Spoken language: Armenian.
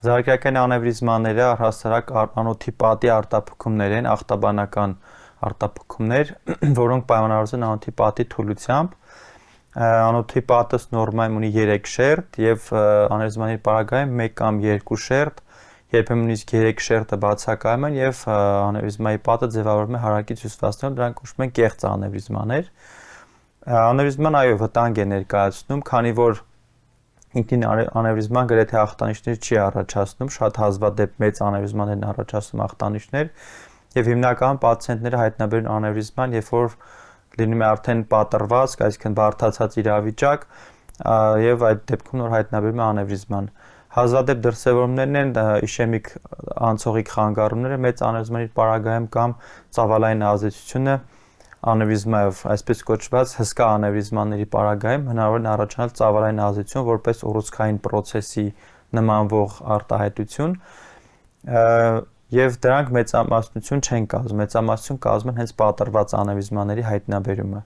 Զարգակային անևրիզմաները առհասարակ անոթի պատի արտափոքումներ են, ախտաբանական արտափոքումներ, որոնք պայմանավորված են անոթի պատի թուլությամբ։ Անոթի պատը նորմայում ունի 3 շերտ եւ անևրիզմաների պարագայում 1 կամ 2 շերտ, երբեմն նույնիսկ 3 շերտը բացակայում են եւ անևրիզմայի պատը ձևավորվում է հարակից հյուսվածքներով, դրանք կոչվում են կեղծ անևրիզմաներ։ Անևրիզման այո վտանգ է ներկայացնում, քանի որ ինքնին անևրիզման գրեթե ախտանիշներ չի առաջացնում, շատ հազվադեպ մեծ անևրիզմաններ են առաջացնում ախտանիշներ եւ հիմնականում պացիենտները հայտնաբերում են անևրիզման, երբ որ լինում է արդեն պատռվածք, այսինքն բարդացած իրավիճակ եւ այդ դեպքում նոր հայտնաբերում է անևրիզման։ Հազվադեպ դրսևորումներն են իշեմիկ անցողիկ խանգարումները մեծ անևրիզմաների պարագայում կամ ծավալային ազդեցությունը անևրիզմայով, այսպես կոչված հսկա անևրիզմաների պարագայում հնարավոր է առաջանալ ծավալային ազդեցություն որպես ուռուցքային process-ի նմանվող արտահայտություն եւ դրանք մեծամասնություն չեն կազմում, մեծամասնություն կազմում են հենց պատռված անևրիզմաների հայտնաբերումը։